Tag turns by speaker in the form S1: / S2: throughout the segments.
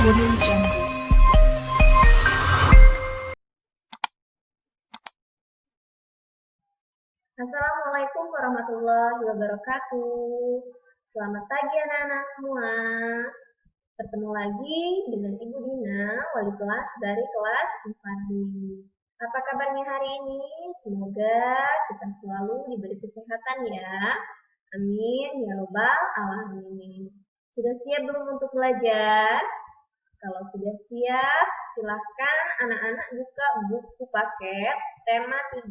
S1: Audio Jungle.
S2: Assalamualaikum warahmatullahi wabarakatuh. Selamat pagi anak-anak semua. Bertemu lagi dengan Ibu Dina, wali kelas dari kelas 4D. Apa kabarnya hari ini? Semoga kita selalu diberi kesehatan ya. Amin ya robbal alamin. Sudah siap belum untuk belajar? Kalau sudah siap, silahkan anak-anak buka buku paket tema 3.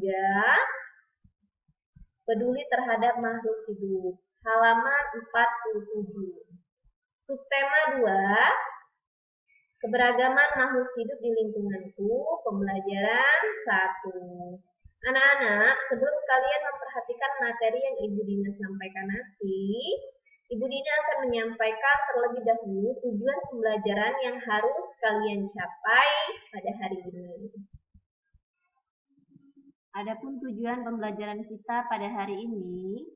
S2: Peduli terhadap makhluk hidup, halaman 47. Subtema 2, keberagaman makhluk hidup di lingkunganku, pembelajaran 1. Anak-anak, sebelum kalian memperhatikan materi yang Ibu Dina sampaikan nanti, Ibu Dina akan menyampaikan terlebih dahulu tujuan pembelajaran yang harus kalian capai pada hari ini. Adapun tujuan pembelajaran kita pada hari ini,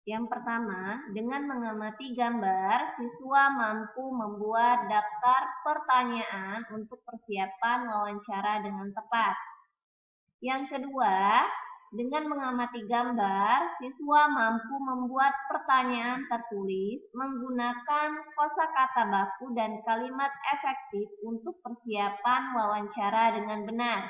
S2: yang pertama, dengan mengamati gambar, siswa mampu membuat daftar pertanyaan untuk persiapan wawancara dengan tepat. Yang kedua, dengan mengamati gambar, siswa mampu membuat pertanyaan tertulis menggunakan kosakata baku dan kalimat efektif untuk persiapan wawancara dengan benar.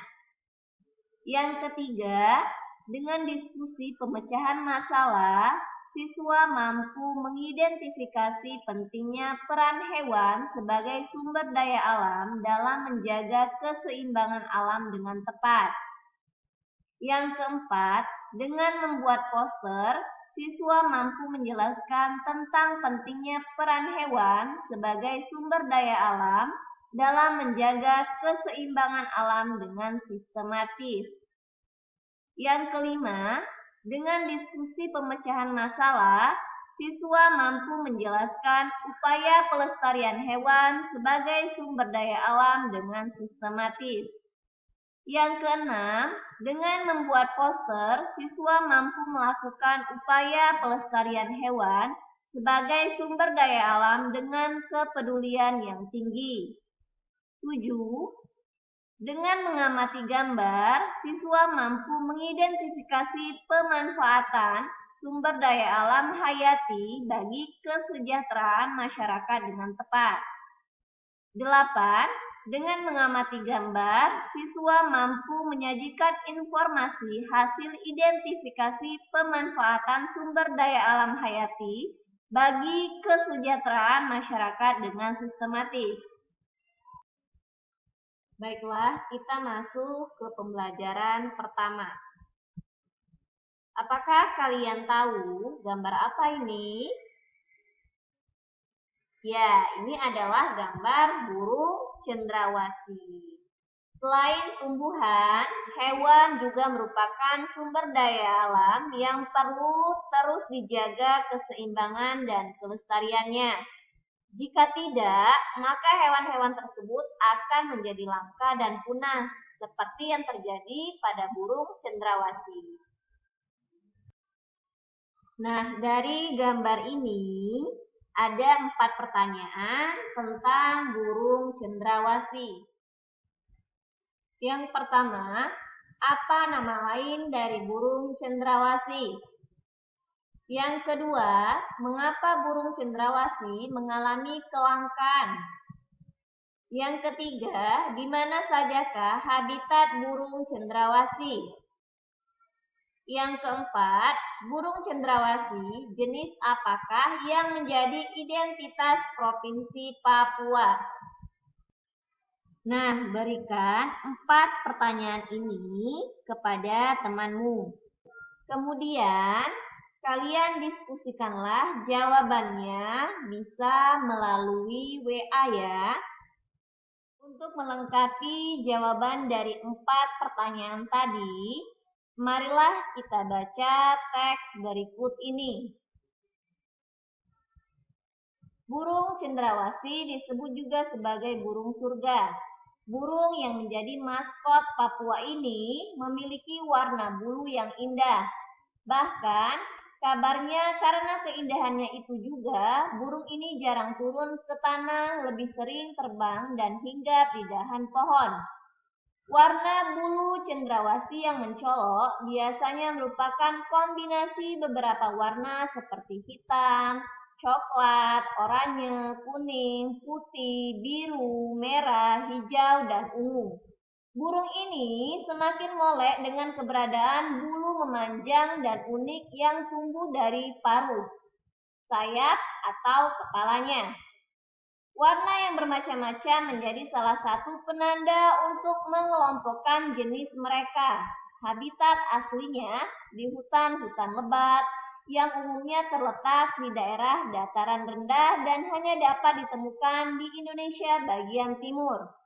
S2: Yang ketiga, dengan diskusi pemecahan masalah, siswa mampu mengidentifikasi pentingnya peran hewan sebagai sumber daya alam dalam menjaga keseimbangan alam dengan tepat. Yang keempat, dengan membuat poster, siswa mampu menjelaskan tentang pentingnya peran hewan sebagai sumber daya alam dalam menjaga keseimbangan alam dengan sistematis. Yang kelima, dengan diskusi pemecahan masalah, siswa mampu menjelaskan upaya pelestarian hewan sebagai sumber daya alam dengan sistematis. Yang keenam, dengan membuat poster, siswa mampu melakukan upaya pelestarian hewan sebagai sumber daya alam dengan kepedulian yang tinggi. 7. Dengan mengamati gambar, siswa mampu mengidentifikasi pemanfaatan sumber daya alam hayati bagi kesejahteraan masyarakat dengan tepat. 8. Dengan mengamati gambar, siswa mampu menyajikan informasi hasil identifikasi pemanfaatan sumber daya alam hayati bagi kesejahteraan masyarakat dengan sistematis. Baiklah, kita masuk ke pembelajaran pertama. Apakah kalian tahu gambar apa ini? Ya, ini adalah gambar burung cendrawasih. Selain tumbuhan, hewan juga merupakan sumber daya alam yang perlu terus dijaga keseimbangan dan kelestariannya. Jika tidak, maka hewan-hewan tersebut akan menjadi langka dan punah, seperti yang terjadi pada burung cendrawasih. Nah, dari gambar ini ada 4 pertanyaan tentang burung cendrawasih. Yang pertama, apa nama lain dari burung cendrawasih? Yang kedua, mengapa burung cendrawasih mengalami kelangkaan? Yang ketiga, di mana sajakah habitat burung cendrawasih? Yang keempat, burung cendrawasih jenis apakah yang menjadi identitas Provinsi Papua? Nah, berikan 4 pertanyaan ini kepada temanmu. Kemudian, kalian diskusikanlah jawabannya bisa melalui WA ya. Untuk melengkapi jawaban dari 4 pertanyaan tadi, marilah kita baca teks berikut ini. Burung cendrawasih disebut juga sebagai burung surga. Burung yang menjadi maskot Papua ini memiliki warna bulu yang indah. Bahkan, Kabarnya karena keindahannya itu juga, burung ini jarang turun ke tanah, lebih sering terbang dan hinggap di dahan pohon. Warna bulu cendrawasih yang mencolok biasanya merupakan kombinasi beberapa warna seperti hitam, coklat, oranye, kuning, putih, biru, merah, hijau, dan ungu. Burung ini semakin molek dengan keberadaan bulu memanjang dan unik yang tumbuh dari paruh, sayap, atau kepalanya. Warna yang bermacam-macam menjadi salah satu penanda untuk mengelompokkan jenis mereka. Habitat aslinya di hutan-hutan lebat yang umumnya terletak di daerah dataran rendah dan hanya dapat ditemukan di Indonesia bagian timur.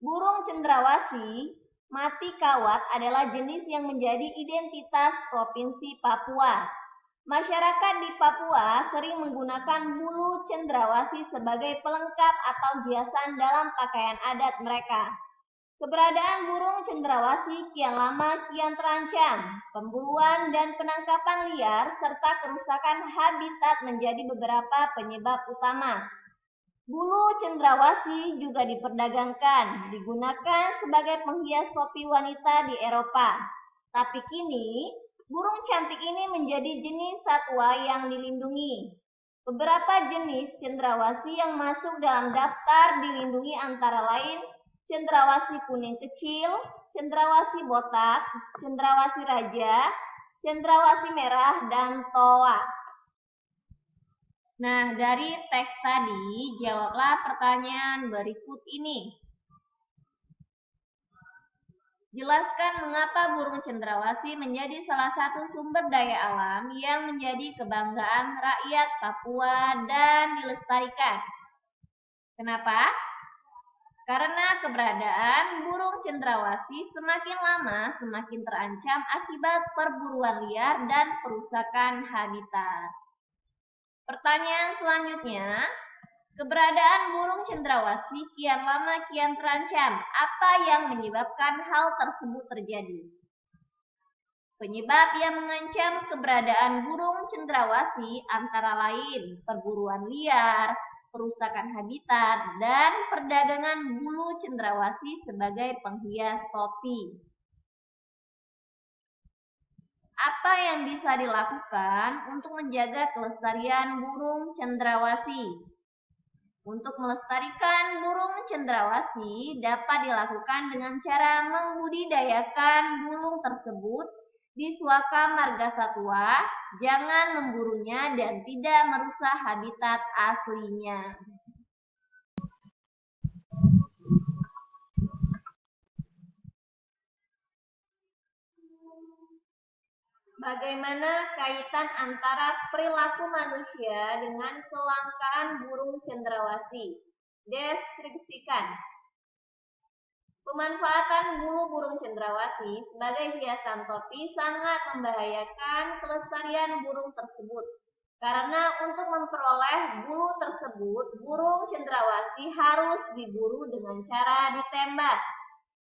S2: Burung cendrawasih mati kawat adalah jenis yang menjadi identitas Provinsi Papua. Masyarakat di Papua sering menggunakan bulu cendrawasih sebagai pelengkap atau hiasan dalam pakaian adat mereka. Keberadaan burung cendrawasih kian lama kian terancam. Pemburuan dan penangkapan liar serta kerusakan habitat menjadi beberapa penyebab utama. Bulu cendrawasih juga diperdagangkan, digunakan sebagai penghias topi wanita di Eropa. Tapi kini, burung cantik ini menjadi jenis satwa yang dilindungi. Beberapa jenis cendrawasih yang masuk dalam daftar dilindungi antara lain cendrawasih kuning kecil, cendrawasih botak, cendrawasih raja, cendrawasih merah, dan toa. Nah, dari teks tadi, jawablah pertanyaan berikut ini. Jelaskan mengapa burung cendrawasih menjadi salah satu sumber daya alam yang menjadi kebanggaan rakyat Papua dan dilestarikan. Kenapa? Karena keberadaan burung cendrawasih semakin lama semakin terancam akibat perburuan liar dan perusakan habitat. Pertanyaan selanjutnya, keberadaan burung cendrawasih kian lama kian terancam. Apa yang menyebabkan hal tersebut terjadi? Penyebab yang mengancam keberadaan burung cendrawasih antara lain perburuan liar, perusakan habitat, dan perdagangan bulu cendrawasih sebagai penghias topi. Apa yang bisa dilakukan untuk menjaga kelestarian burung cendrawasih? Untuk melestarikan burung cendrawasih dapat dilakukan dengan cara membudidayakan burung tersebut di suaka marga satwa, jangan memburunya dan tidak merusak habitat aslinya. Bagaimana kaitan antara perilaku manusia dengan kelangkaan burung cendrawasih? Deskripsikan. Pemanfaatan bulu burung cendrawasih sebagai hiasan topi sangat membahayakan kelestarian burung tersebut. Karena untuk memperoleh bulu tersebut, burung cendrawasih harus diburu dengan cara ditembak.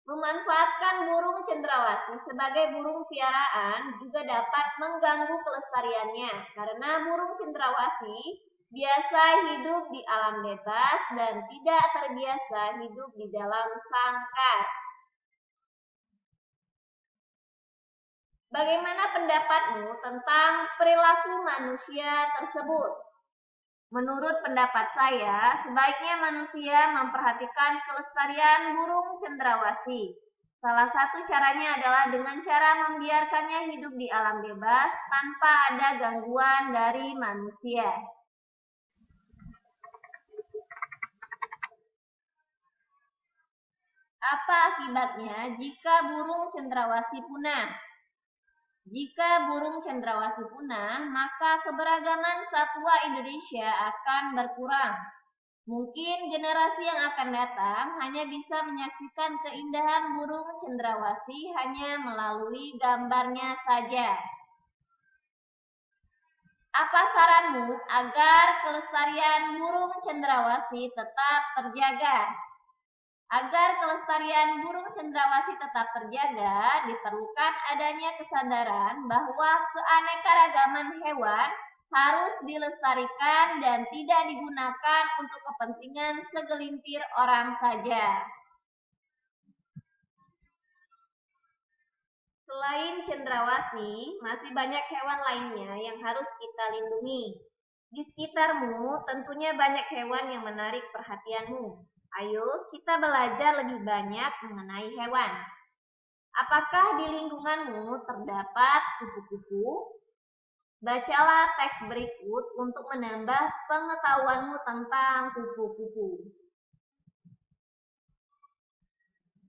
S2: Memanfaatkan burung cendrawasih sebagai burung piaraan juga dapat mengganggu kelestariannya karena burung cendrawasih biasa hidup di alam bebas dan tidak terbiasa hidup di dalam sangkar. Bagaimana pendapatmu tentang perilaku manusia tersebut? Menurut pendapat saya, sebaiknya manusia memperhatikan kelestarian burung cendrawasih. Salah satu caranya adalah dengan cara membiarkannya hidup di alam bebas tanpa ada gangguan dari manusia. Apa akibatnya jika burung cendrawasih punah? Jika burung cendrawasih punah, maka keberagaman satwa Indonesia akan berkurang. Mungkin generasi yang akan datang hanya bisa menyaksikan keindahan burung cendrawasih hanya melalui gambarnya saja. Apa saranmu agar kelestarian burung cendrawasih tetap terjaga? Agar kelestarian burung cendrawasih tetap terjaga, diperlukan adanya kesadaran bahwa keanekaragaman hewan harus dilestarikan dan tidak digunakan untuk kepentingan segelintir orang saja. Selain cendrawasih, masih banyak hewan lainnya yang harus kita lindungi. Di sekitarmu tentunya banyak hewan yang menarik perhatianmu. Ayo kita belajar lebih banyak mengenai hewan. Apakah di lingkunganmu terdapat kupu-kupu? Bacalah teks berikut untuk menambah pengetahuanmu tentang kupu-kupu.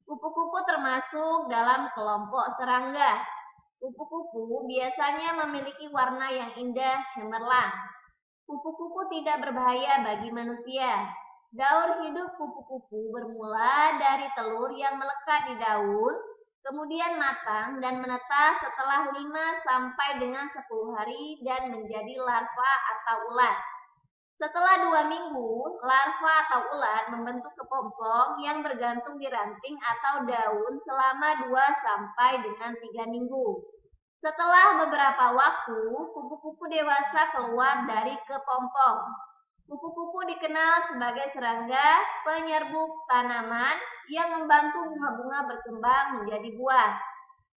S2: Kupu-kupu termasuk dalam kelompok serangga. Kupu-kupu biasanya memiliki warna yang indah cemerlang. Kupu-kupu tidak berbahaya bagi manusia. Daur hidup kupu-kupu bermula dari telur yang melekat di daun, kemudian matang dan menetas setelah 5 sampai dengan 10 hari dan menjadi larva atau ulat. Setelah 2 minggu, larva atau ulat membentuk kepompong yang bergantung di ranting atau daun selama 2 sampai dengan 3 minggu. Setelah beberapa waktu, kupu-kupu dewasa keluar dari kepompong. Kupu-kupu dikenal sebagai serangga penyerbuk tanaman yang membantu bunga-bunga berkembang menjadi buah.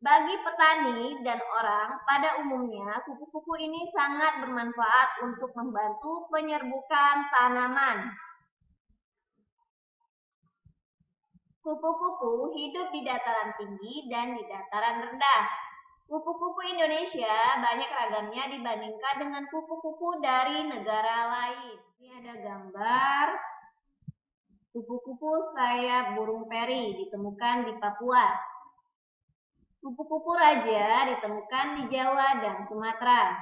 S2: Bagi petani dan orang pada umumnya, kupu-kupu ini sangat bermanfaat untuk membantu penyerbukan tanaman. Kupu-kupu hidup di dataran tinggi dan di dataran rendah. Kupu-kupu Indonesia banyak ragamnya dibandingkan dengan kupu-kupu dari negara lain. Ini ada gambar kupu-kupu sayap burung peri ditemukan di Papua. Kupu-kupu raja ditemukan di Jawa dan Sumatera.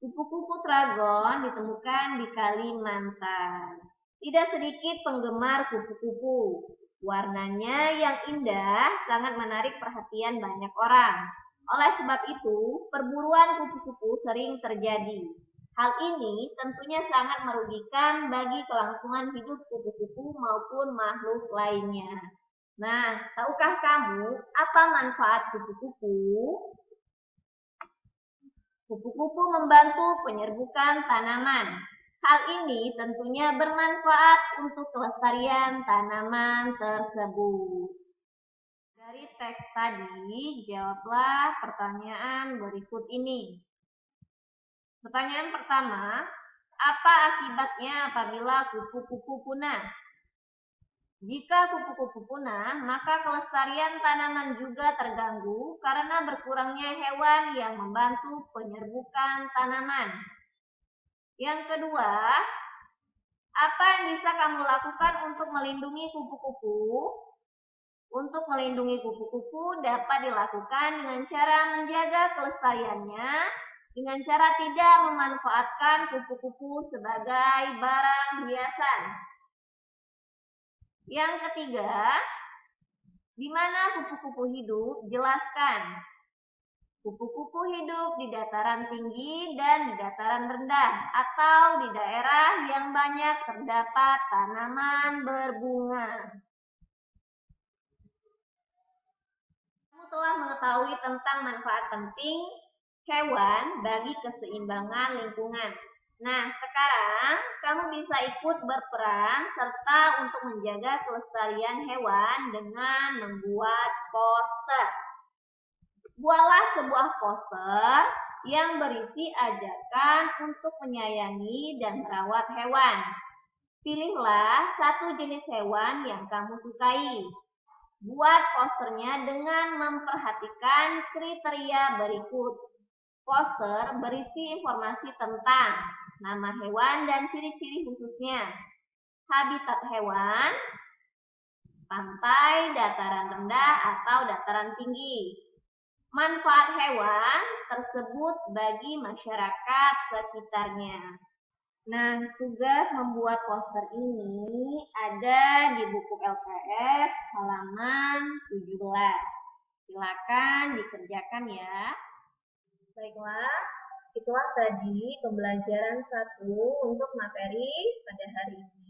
S2: Kupu-kupu tragon ditemukan di Kalimantan. Tidak sedikit penggemar kupu-kupu. Warnanya yang indah sangat menarik perhatian banyak orang. Oleh sebab itu, perburuan kupu-kupu sering terjadi. Hal ini tentunya sangat merugikan bagi kelangsungan hidup kupu-kupu maupun makhluk lainnya. Nah, tahukah kamu apa manfaat kupu-kupu? Kupu-kupu membantu penyerbukan tanaman. Hal ini tentunya bermanfaat untuk kelestarian tanaman tersebut. Dari teks tadi, jawablah pertanyaan berikut ini. Pertanyaan pertama, apa akibatnya apabila kupu-kupu punah? Jika kupu-kupu punah, maka kelestarian tanaman juga terganggu karena berkurangnya hewan yang membantu penyerbukan tanaman. Yang kedua, apa yang bisa kamu lakukan untuk melindungi kupu-kupu? Untuk melindungi kupu-kupu dapat dilakukan dengan cara menjaga kelestariannya, dengan cara tidak memanfaatkan kupu-kupu sebagai barang hiasan. Yang ketiga, di mana kupu-kupu hidup? Jelaskan. Kupu-kupu hidup di dataran tinggi dan di dataran rendah atau di daerah yang banyak terdapat tanaman berbunga. Kamu telah mengetahui tentang manfaat penting hewan bagi keseimbangan lingkungan. Nah, sekarang kamu bisa ikut berperan serta untuk menjaga kelestarian hewan dengan membuat poster. Buatlah sebuah poster yang berisi ajakan untuk menyayangi dan merawat hewan. Pilihlah satu jenis hewan yang kamu sukai. Buat posternya dengan memperhatikan kriteria berikut. Poster berisi informasi tentang nama hewan dan ciri-ciri khususnya, habitat hewan, pantai, dataran rendah atau dataran tinggi, manfaat hewan tersebut bagi masyarakat sekitarnya. Nah, tugas membuat poster ini ada di buku LPS halaman 17. Silakan dikerjakan ya. Baiklah, itulah tadi pembelajaran 1 untuk materi pada hari ini.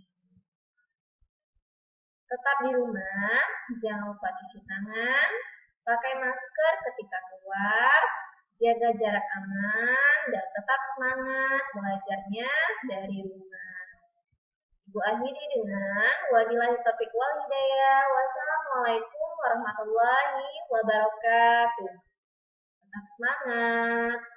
S2: Tetap di rumah, jangan lupa cuci tangan, pakai masker ketika keluar, jaga jarak aman, dan tetap semangat belajarnya dari rumah. Ibu akhiri dengan wabillahi taufiq wal hidayah. Wassalamualaikum warahmatullahi wabarakatuh. Tetap semangat.